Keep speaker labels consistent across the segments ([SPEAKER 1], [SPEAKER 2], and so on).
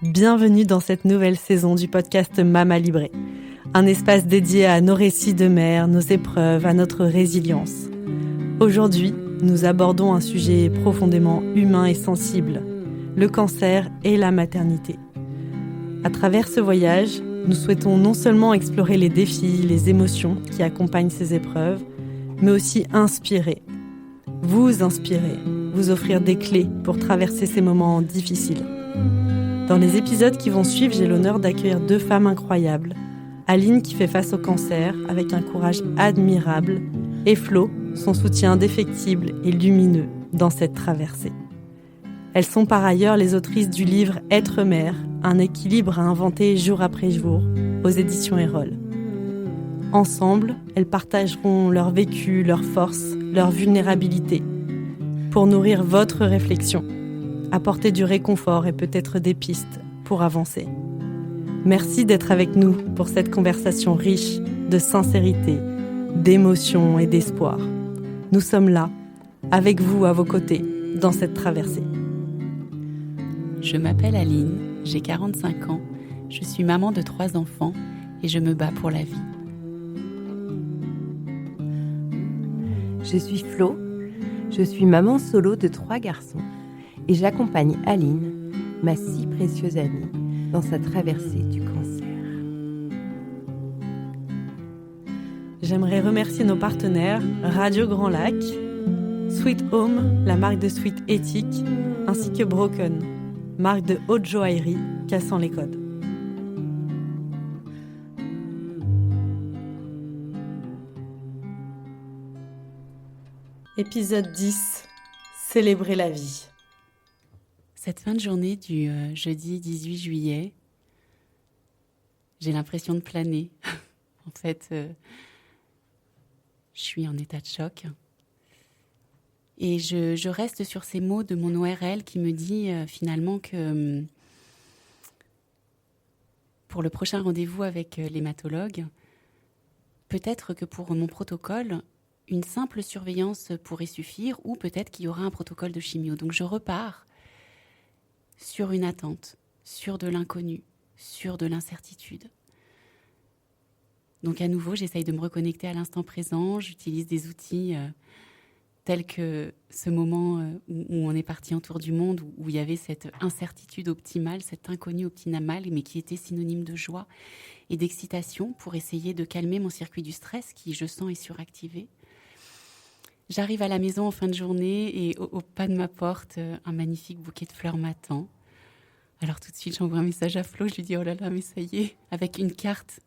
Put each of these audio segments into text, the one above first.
[SPEAKER 1] Bienvenue dans cette nouvelle saison du podcast Mama Libré. Un espace dédié à nos récits de mère, nos épreuves, à notre résilience. Aujourd'hui, nous abordons un sujet profondément humain et sensible, le cancer et la maternité. À travers ce voyage, nous souhaitons non seulement explorer les défis, les émotions qui accompagnent ces épreuves, mais aussi inspirer, vous offrir des clés pour traverser ces moments difficiles. Dans les épisodes qui vont suivre, j'ai l'honneur d'accueillir 2 femmes incroyables. Aline qui fait face au cancer avec un courage admirable et Flo, son soutien indéfectible et lumineux dans cette traversée. Elles sont par ailleurs les autrices du livre Être mère, un équilibre à inventer jour après jour aux éditions Erol. Ensemble, elles partageront leur vécu, leurs forces, leur vulnérabilité pour nourrir votre réflexion, apporter du réconfort et peut-être des pistes pour avancer. Merci d'être avec nous pour cette conversation riche de sincérité, d'émotion et d'espoir. Nous sommes là, avec vous à vos côtés, dans cette traversée.
[SPEAKER 2] Je m'appelle Aline, j'ai 45 ans, je suis maman de 3 enfants et je me bats pour la vie.
[SPEAKER 3] Je suis Flo, je suis maman solo de 3 garçons et j'accompagne Aline, ma si précieuse amie, dans sa traversée du cancer.
[SPEAKER 1] J'aimerais remercier nos partenaires Radio Grand Lac, Sweet Home, la marque de sweat éthique, ainsi que Broken, marque de haute joaillerie cassant les codes. Épisode 10, célébrer la vie.
[SPEAKER 2] Cette fin de journée du jeudi 18 juillet, j'ai l'impression de planer. En fait, je suis en état de choc. Et je reste sur ces mots de mon ORL qui me dit finalement que pour le prochain rendez-vous avec l'hématologue, peut-être que pour mon protocole, une simple surveillance pourrait suffire ou peut-être qu'il y aura un protocole de chimio. Donc je repars sur une attente, sur de l'inconnu, sur de l'incertitude. Donc à nouveau, j'essaye de me reconnecter à l'instant présent. J'utilise des outils tels que ce moment où on est parti en tour du monde, où il y avait cette incertitude optimale, cet inconnu optimal, mais qui était synonyme de joie et d'excitation pour essayer de calmer mon circuit du stress qui, je sens, est suractivé. J'arrive à la maison en fin de journée et au pas de ma porte, un magnifique bouquet de fleurs m'attend. Alors tout de suite, j'envoie un message à Flo, je lui dis « Oh là là, mais ça y est !» avec une carte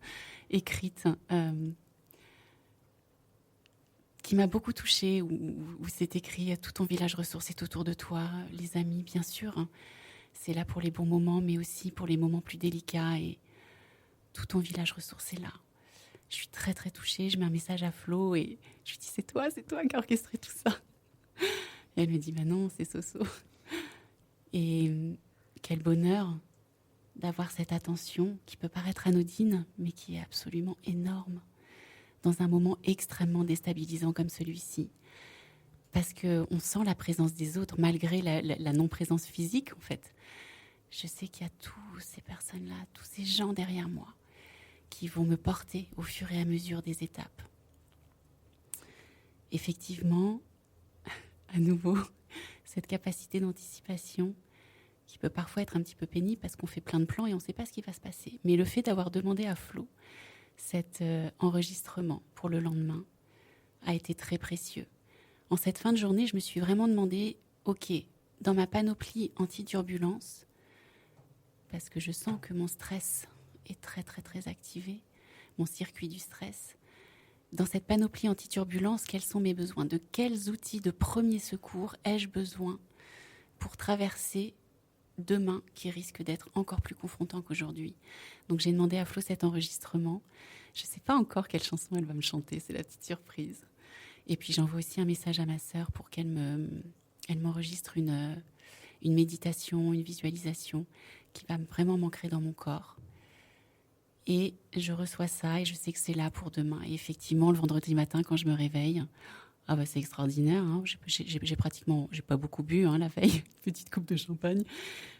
[SPEAKER 2] écrite qui m'a beaucoup touchée, où c'est écrit « Tout ton village ressource est autour de toi, les amis, bien sûr. Hein. C'est là pour les bons moments, mais aussi pour les moments plus délicats et tout ton village ressource est là. » Je suis très très touchée, je mets un message à Flo et je lui dis c'est toi qui as orchestré tout ça. Et elle me dit non, c'est Soso. Et quel bonheur d'avoir cette attention qui peut paraître anodine, mais qui est absolument énorme dans un moment extrêmement déstabilisant comme celui-ci. Parce qu'on sent la présence des autres malgré la non-présence physique en fait. Je sais qu'il y a tous ces personnes-là, tous ces gens derrière moi, qui vont me porter au fur et à mesure des étapes. Effectivement, à nouveau, cette capacité d'anticipation qui peut parfois être un petit peu pénible parce qu'on fait plein de plans et on ne sait pas ce qui va se passer. Mais le fait d'avoir demandé à Flo cet enregistrement pour le lendemain a été très précieux. En cette fin de journée, je me suis vraiment demandé, ok, dans ma panoplie anti-turbulence, parce que je sens que mon stress est très très très activé, mon circuit du stress. Dans cette panoplie anti-turbulence, quels sont mes besoins? De quels outils de premier secours ai-je besoin pour traverser demain qui risque d'être encore plus confrontant qu'aujourd'hui? Donc j'ai demandé à Flo cet enregistrement. Je ne sais pas encore quelle chanson elle va me chanter, c'est la petite surprise. Et puis j'envoie aussi un message à ma sœur pour qu'elle m'enregistre une méditation, une visualisation qui va vraiment m'ancrer dans mon corps. Et je reçois ça et je sais que c'est là pour demain. Et effectivement, le vendredi matin, quand je me réveille, Ah bah c'est extraordinaire. Hein. J'ai pas beaucoup bu la veille, petite coupe de champagne.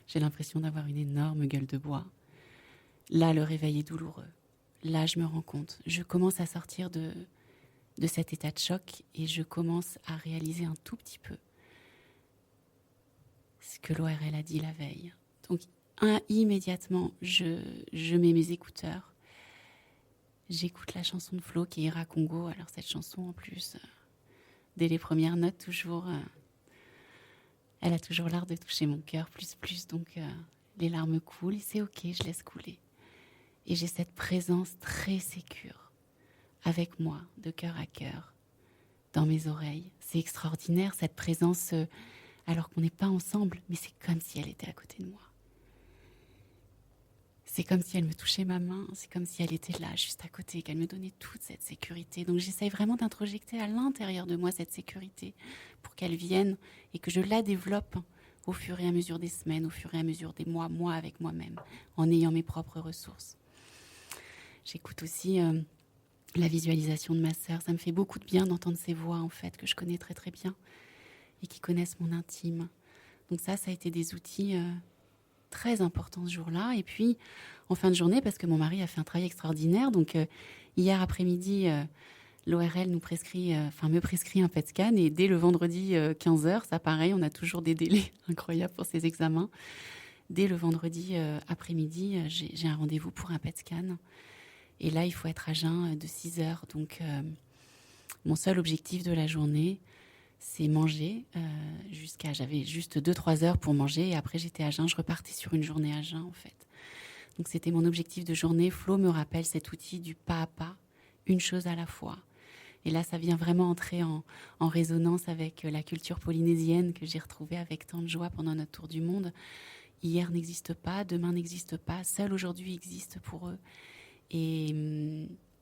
[SPEAKER 2] J'ai l'impression d'avoir une énorme gueule de bois. Là, le réveil est douloureux. Là, je me rends compte. Je commence à sortir de cet état de choc et je commence à réaliser un tout petit peu ce que l'ORL a dit la veille. Donc, immédiatement, je mets mes écouteurs. J'écoute la chanson de Flo qui est Ira Congo. Alors, cette chanson, en plus, dès les premières notes, toujours, elle a toujours l'art de toucher mon cœur, plus. Donc, les larmes coulent et c'est OK, je laisse couler. Et j'ai cette présence très sécure avec moi, de cœur à cœur, dans mes oreilles. C'est extraordinaire, cette présence, alors qu'on n'est pas ensemble, mais c'est comme si elle était à côté de moi. C'est comme si elle me touchait ma main, c'est comme si elle était là, juste à côté, qu'elle me donnait toute cette sécurité. Donc j'essaye vraiment d'introjecter à l'intérieur de moi cette sécurité pour qu'elle vienne et que je la développe au fur et à mesure des semaines, au fur et à mesure des mois, moi avec moi-même, en ayant mes propres ressources. J'écoute aussi la visualisation de ma sœur. Ça me fait beaucoup de bien d'entendre ses voix, en fait, que je connais très très bien et qui connaissent mon intime. Donc ça a été des outils très importants ce jour-là. Et puis, en fin de journée, parce que mon mari a fait un travail extraordinaire, donc hier après-midi, l'ORL me prescrit un PET scan et dès le vendredi 15h, ça pareil, on a toujours des délais incroyables pour ces examens. Dès le vendredi après-midi, j'ai un rendez-vous pour un PET scan. Et là, il faut être à jeun de 6h. Donc, mon seul objectif de la journée, c'est manger. J'avais juste 2-3 heures pour manger. Et après, j'étais à jeun. Je repartais sur une journée à jeun, en fait. Donc, c'était mon objectif de journée. Flo me rappelle cet outil du pas à pas, une chose à la fois. Et là, ça vient vraiment entrer en résonance avec la culture polynésienne que j'ai retrouvée avec tant de joie pendant notre tour du monde. Hier n'existe pas, demain n'existe pas. Seul aujourd'hui existe pour eux. Et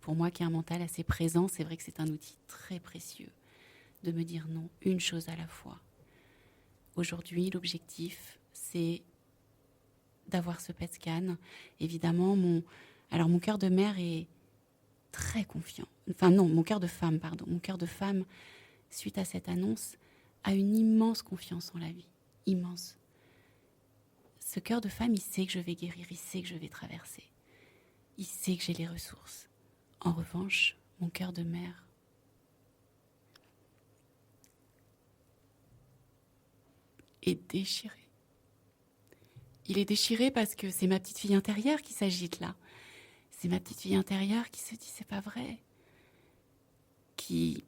[SPEAKER 2] pour moi qui ai un mental assez présent, c'est vrai que c'est un outil très précieux de me dire non, une chose à la fois. Aujourd'hui, l'objectif, c'est d'avoir ce PET scan. Évidemment, mon cœur de mère est très confiant. Enfin non, mon cœur de femme, pardon. Mon cœur de femme, suite à cette annonce, a une immense confiance en la vie. Immense. Ce cœur de femme, il sait que je vais guérir, il sait que je vais traverser. Il sait que j'ai les ressources. En revanche, mon cœur de mère est déchiré. Il est déchiré parce que c'est ma petite fille intérieure qui s'agite là. C'est ma petite fille intérieure qui se dit c'est pas vrai. Qui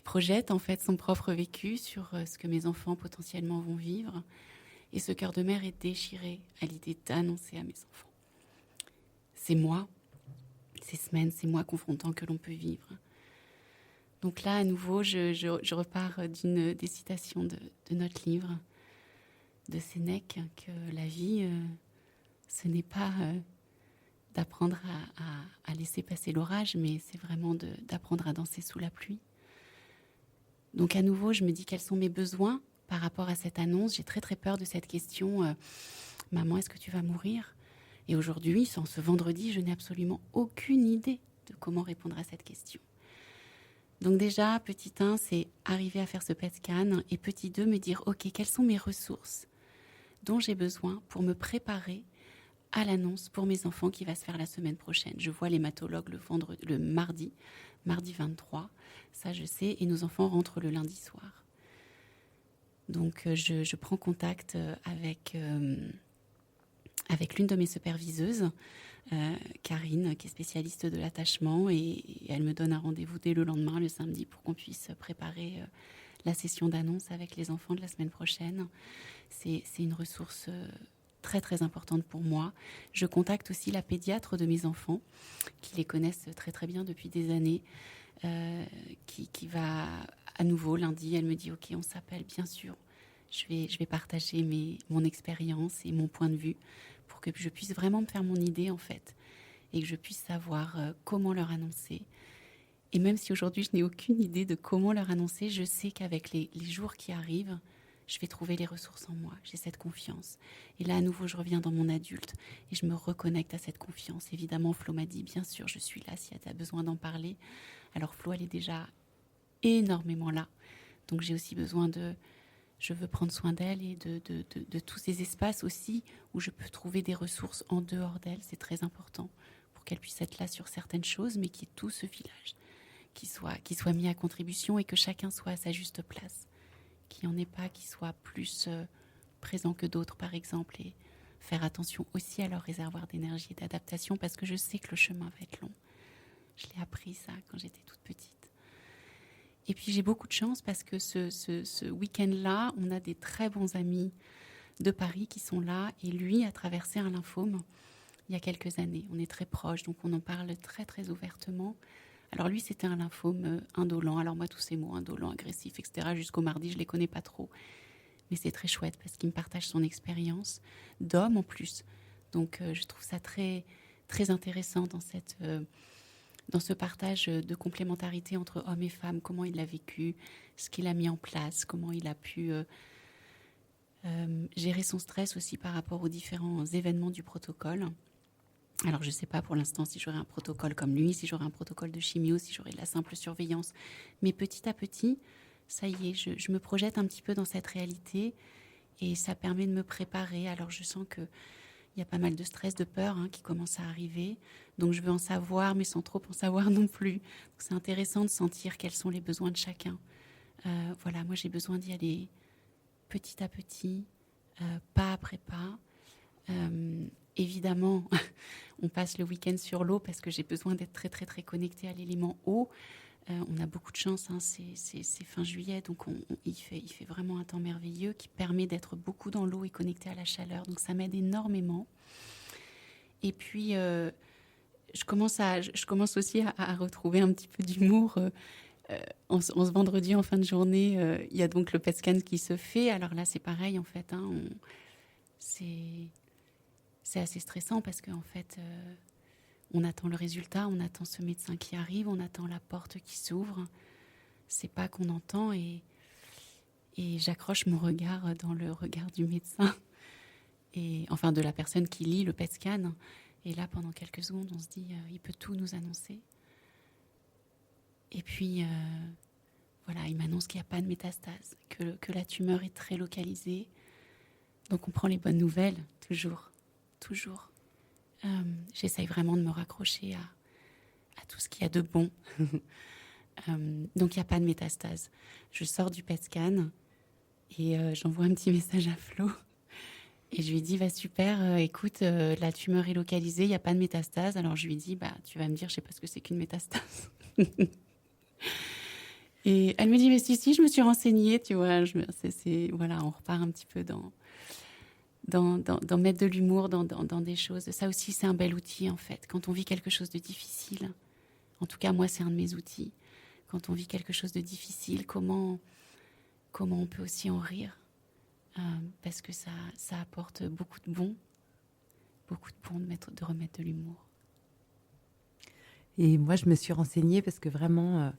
[SPEAKER 2] projette en fait son propre vécu sur ce que mes enfants potentiellement vont vivre. Et ce cœur de mère est déchiré à l'idée d'annoncer à mes enfants. C'est moi, ces semaines, c'est moi confrontant que l'on peut vivre. Donc là, à nouveau, je repars des citations de notre livre, de Sénèque, que la vie, ce n'est pas d'apprendre à laisser passer l'orage, mais c'est vraiment d'apprendre à danser sous la pluie. Donc à nouveau, je me dis quels sont mes besoins par rapport à cette annonce. J'ai très très peur de cette question, maman, est-ce que tu vas mourir ? Et aujourd'hui, sans ce vendredi, je n'ai absolument aucune idée de comment répondre à cette question. Donc déjà, petit 1, c'est arriver à faire ce PET scan. Et petit 2, me dire, ok, quelles sont mes ressources dont j'ai besoin pour me préparer à l'annonce pour mes enfants qui va se faire la semaine prochaine. Je vois l'hématologue le mardi 23, ça je sais, et nos enfants rentrent le lundi soir. Donc je prends contact avec l'une de mes superviseuses, Karine, qui est spécialiste de l'attachement, et elle me donne un rendez-vous dès le lendemain, le samedi, pour qu'on puisse préparer la session d'annonce avec les enfants de la semaine prochaine. C'est une ressource très très importante pour moi. Je contacte aussi la pédiatre de mes enfants, qui les connaissent très très bien depuis des années, qui va à nouveau lundi, elle me dit ok, on s'appelle, bien sûr. Je vais partager mon expérience et mon point de vue pour que je puisse vraiment me faire mon idée en fait et que je puisse savoir comment leur annoncer. Et même si aujourd'hui je n'ai aucune idée de comment leur annoncer, je sais qu'avec les jours qui arrivent, je vais trouver les ressources en moi. J'ai cette confiance. Et là, à nouveau, je reviens dans mon adulte et je me reconnecte à cette confiance. Évidemment, Flo m'a dit, bien sûr, je suis là si tu as besoin d'en parler. Alors Flo, elle est déjà énormément là. Donc j'ai aussi besoin je veux prendre soin d'elle et de tous ces espaces aussi où je peux trouver des ressources en dehors d'elle. C'est très important pour qu'elle puisse être là sur certaines choses, mais qu'il y ait tout ce filage qui soit mis à contribution et que chacun soit à sa juste place. Qu'il n'y en ait pas qui soient plus présents que d'autres, par exemple, et faire attention aussi à leur réservoir d'énergie et d'adaptation, parce que je sais que le chemin va être long. Je l'ai appris ça quand j'étais toute petite. Et puis j'ai beaucoup de chance parce que ce week-end-là, on a des très bons amis de Paris qui sont là, et lui a traversé un lymphome il y a quelques années. On est très proches, donc on en parle très très ouvertement. Alors lui, c'était un lymphome indolent. Alors moi, tous ces mots, indolent, agressif, etc., jusqu'au mardi, je ne les connais pas trop. Mais c'est très chouette parce qu'il me partage son expérience d'homme en plus. Donc je trouve ça très, très intéressant dans ce partage de complémentarité entre hommes et femmes, comment il l'a vécu, ce qu'il a mis en place, comment il a pu gérer son stress aussi par rapport aux différents événements du protocole. Alors, je ne sais pas pour l'instant si j'aurai un protocole comme lui, si j'aurai un protocole de chimio, si j'aurai de la simple surveillance. Mais petit à petit, ça y est, je me projette un petit peu dans cette réalité et ça permet de me préparer. Alors, je sens qu'il y a pas mal de stress, de peur qui commence à arriver. Donc, je veux en savoir, mais sans trop en savoir non plus. Donc, c'est intéressant de sentir quels sont les besoins de chacun. Voilà, moi, j'ai besoin d'y aller petit à petit, pas après pas. Évidemment, on passe le week-end sur l'eau parce que j'ai besoin d'être très très très connectée à l'élément eau. On a beaucoup de chance, c'est fin juillet, donc il fait vraiment un temps merveilleux qui permet d'être beaucoup dans l'eau et connecté à la chaleur. Donc ça m'aide énormément. Et puis je commence aussi à retrouver un petit peu d'humour. En ce vendredi en fin de journée, il y a donc le PET scan qui se fait. Alors là, c'est pareil en fait. C'est assez stressant parce qu'en fait, on attend le résultat, on attend ce médecin qui arrive, on attend la porte qui s'ouvre. C'est pas qu'on entend et j'accroche mon regard dans le regard du médecin, et enfin de la personne qui lit le PET scan. Et là, pendant quelques secondes, on se dit, il peut tout nous annoncer. Et puis, voilà, il m'annonce qu'il n'y a pas de métastase, que la tumeur est très localisée. Donc on prend les bonnes nouvelles, toujours. J'essaye vraiment de me raccrocher à tout ce qu'il y a de bon. Donc il n'y a pas de métastase. Je sors du PET scan et j'envoie un petit message à Flo. Et je lui dis, super, écoute, la tumeur est localisée, il n'y a pas de métastase. Alors je lui dis, tu vas me dire, je ne sais pas ce que c'est qu'une métastase. Et elle me dit, mais si, je me suis renseignée, tu vois. Voilà, on repart un petit peu dans mettre de l'humour dans des choses. Ça aussi, c'est un bel outil, en fait. Quand on vit quelque chose de difficile, en tout cas, moi, c'est un de mes outils. Quand on vit quelque chose de difficile, comment on peut aussi en rire, parce que ça apporte beaucoup de bon de remettre de l'humour.
[SPEAKER 3] Et moi, je me suis renseignée parce que vraiment,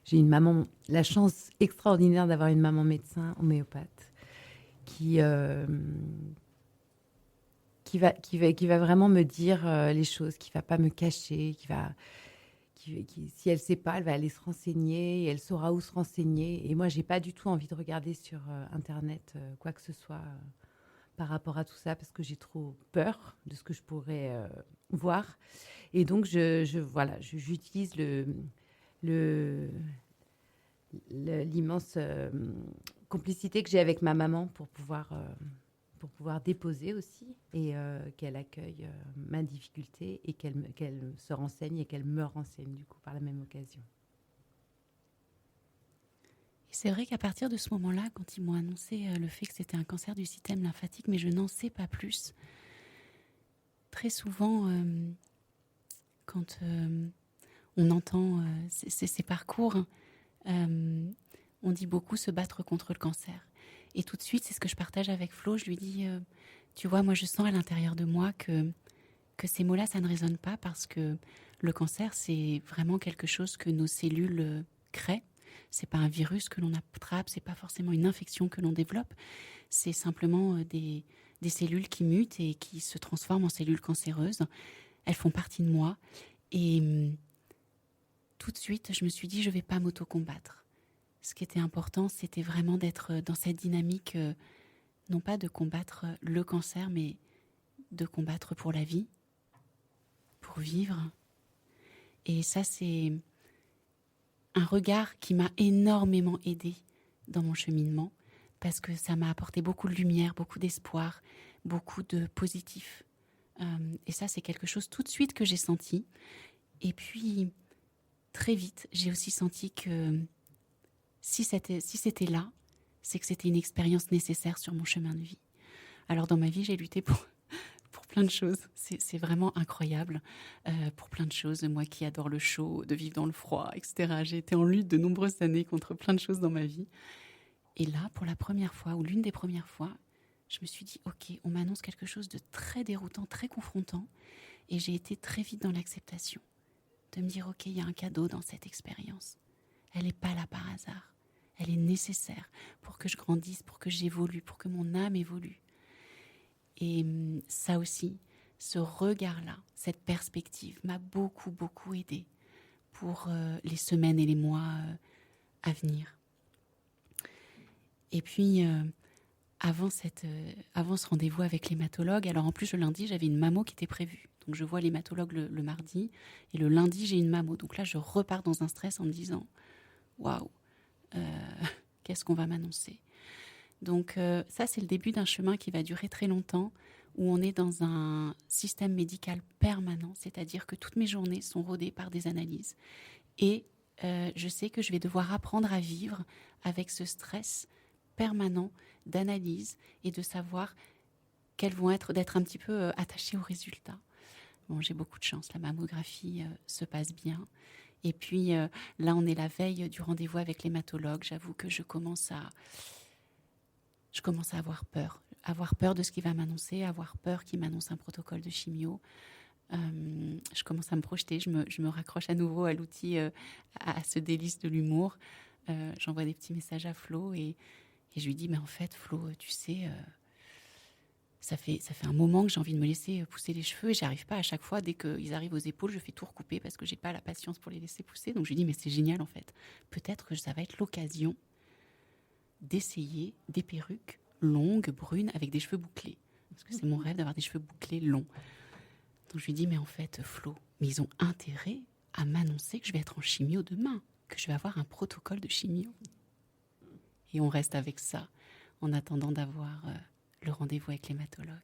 [SPEAKER 3] j'ai une maman, la chance extraordinaire d'avoir une maman médecin homéopathe qui va vraiment me dire les choses, qui va pas me cacher, si elle sait pas, elle va aller se renseigner et elle saura où se renseigner. Et moi, j'ai pas du tout envie de regarder sur Internet quoi que ce soit par rapport à tout ça parce que j'ai trop peur de ce que je pourrais voir. Et donc, j'utilise l'immense complicité que j'ai avec ma maman pour pouvoir déposer aussi et qu'elle accueille ma difficulté et qu'elle se renseigne et qu'elle me renseigne du coup par la même occasion.
[SPEAKER 2] Et c'est vrai qu'à partir de ce moment-là, quand ils m'ont annoncé le fait que c'était un cancer du système lymphatique, mais je n'en sais pas plus, très souvent, quand on entend ces parcours, on dit beaucoup se battre contre le cancer. Et tout de suite, c'est ce que je partage avec Flo. Je lui dis, tu vois, moi je sens à l'intérieur de moi que ces mots-là, ça ne résonne pas parce que le cancer, c'est vraiment quelque chose que nos cellules créent. C'est pas un virus que l'on attrape, c'est pas forcément une infection que l'on développe. C'est simplement des cellules qui mutent et qui se transforment en cellules cancéreuses. Elles font partie de moi. Et tout de suite, je me suis dit, je vais pas m'auto-combattre. ce qui était important, c'était vraiment d'être dans cette dynamique, non pas de combattre le cancer, mais de combattre pour la vie, pour vivre. Et ça, c'est un regard qui m'a énormément aidée dans mon cheminement, parce que ça m'a apporté beaucoup de lumière, beaucoup d'espoir, beaucoup de positif. Et ça, c'est quelque chose tout de suite que j'ai senti. Et puis, très vite, j'ai aussi senti que si c'était là, c'est que c'était une expérience nécessaire sur mon chemin de vie. Alors, dans ma vie, j'ai lutté pour plein de choses. C'est vraiment incroyable. Pour plein de choses. Moi qui adore le chaud, de vivre dans le froid, etc. J'ai été en lutte de nombreuses années contre plein de choses dans ma vie. Et là, pour la première fois, ou l'une des premières fois, je me suis dit, ok, on m'annonce quelque chose de très déroutant, très confrontant. Et j'ai été très vite dans l'acceptation. De me dire, ok, il y a un cadeau dans cette expérience. Elle n'est pas là par hasard. Elle est nécessaire pour que je grandisse, pour que j'évolue, pour que mon âme évolue. Et ça aussi, ce regard-là, cette perspective m'a beaucoup, beaucoup aidée pour les semaines et les mois à venir. Et puis, avant ce rendez-vous avec l'hématologue, alors en plus le lundi, j'avais une mammo qui était prévue. Donc je vois l'hématologue le mardi, et le lundi, j'ai une mammo. Donc là, je repars dans un stress en me disant « Waouh, qu'est-ce qu'on va m'annoncer ?» Donc ça, c'est le début d'un chemin qui va durer très longtemps, où on est dans un système médical permanent, c'est-à-dire que toutes mes journées sont rodées par des analyses. Et je sais que je vais devoir apprendre à vivre avec ce stress permanent d'analyse et de savoir quelles vont être, d'être un petit peu attachée aux résultats. Bon, j'ai beaucoup de chance, la mammographie se passe bien. Et puis là, on est la veille du rendez-vous avec l'hématologue. J'avoue que je commence à avoir peur de ce qu'il va m'annoncer, avoir peur qu'il m'annonce un protocole de chimio. Je commence à me projeter, je me raccroche à nouveau à l'outil, à ce délice de l'humour. J'envoie des petits messages à Flo et je lui dis, mais en fait, Flo, tu sais, ça fait un moment que j'ai envie de me laisser pousser les cheveux et j'arrive pas à chaque fois. Dès qu'ils arrivent aux épaules, je fais tout recouper parce que j'ai pas la patience pour les laisser pousser. Donc je lui dis, mais c'est génial en fait. Peut-être que ça va être l'occasion d'essayer des perruques longues, brunes, avec des cheveux bouclés. Parce que c'est mon rêve d'avoir des cheveux bouclés longs. Donc je lui dis, mais en fait, Flo, mais ils ont intérêt à m'annoncer que je vais être en chimio demain, que je vais avoir un protocole de chimio. Et on reste avec ça, en attendant d'avoir le rendez-vous avec l'hématologue.